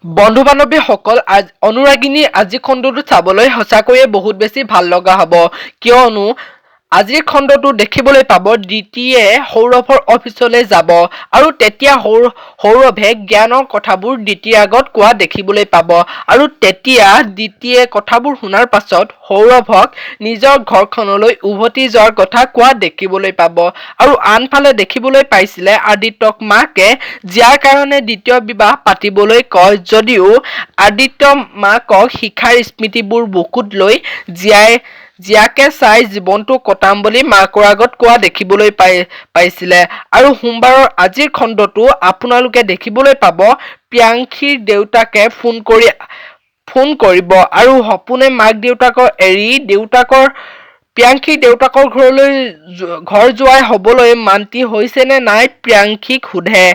বন্ধু বান্ধৱীসকল অনুৰাগিনী আজি খণ্ডটো চাবলৈ সঁচাকৈয়ে বহুত বেছি ভাল লগা হ'ব কিয়নো আজিৰ খণ্ডটো দেখিবলৈ পাব দ্বিতীয়ে সৌৰভৰ অফিচলৈ যাব আৰু তেতিয়া সৌৰভে জ্ঞানৰ কথাবোৰ দ্বিতীৰ আগত কোৱা দেখিবলৈ পাব আৰু তেতিয়া দ্বিতীয়ে কথাবোৰ শুনাৰ পাছত সৌৰভক নিজৰ ঘৰখনলৈ উভতি যোৱাৰ কথা কোৱা দেখিবলৈ পাব আৰু আনফালে দেখিবলৈ পাইছিলে আদিত্যক মাকে যাৰ কাৰণে দ্বিতীয় বিবাহ পাতিবলৈ কয় যদিও আদিত্য মাকক শিখাৰ স্মৃতিবোৰ বুকুত লৈ জীয়াকে চাই জীৱনটো কটাম বুলি মাকৰ আগত কোৱা দেখিবলৈ পাইছিলে আৰু সোমবাৰৰ আজিৰ খণ্ডটো আপোনালোকে দেখিবলৈ পাব প্ৰিয়াংশীৰ দেউতাকে ফোন কৰিব আৰু সপোনে মাক দেউতাকৰ এৰি প্ৰিয়াংশীৰ দেউতাকৰ ঘৰ যোৱাই হবলৈ মান্তি হৈছে নে নাই প্ৰিয়াংশীক সোধে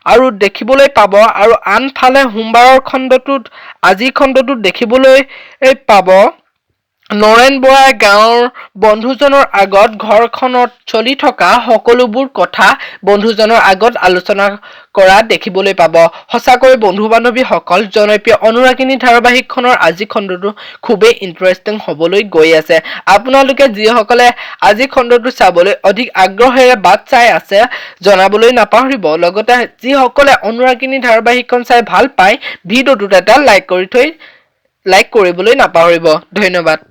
আৰু দেখিবলৈ পাব আৰু আনফালে সোমবাৰৰ আজিৰ খণ্ডটোত দেখিবলৈ পাব নৰেন বৰাই গাঁৱৰ বন্ধুজনৰ আগত ঘৰখনত চলি থকা সকলোবোৰ কথা বন্ধুজনৰ আগত আলোচনা কৰা দেখিবলৈ পাব সঁচাকৈ বন্ধু বান্ধৱীসকল জনপ্ৰিয় অনুৰাগিনী ধাৰাবাহিকখনৰ আজি খণ্ডটো খুবেই ইণ্টাৰেষ্টিং হ'বলৈ গৈ আছে আপোনালোকে যিসকলে আজি খণ্ডটো চাবলৈ অধিক আগ্ৰহেৰে বাট চাই আছে জনাবলৈ নাপাহৰিব লগতে যিসকলে অনুৰাগিনী ধাৰাবাহিকখন চাই ভাল পায় ভিডিঅ'টোত এটা লাইক কৰিবলৈ নাপাহৰিব ধন্যবাদ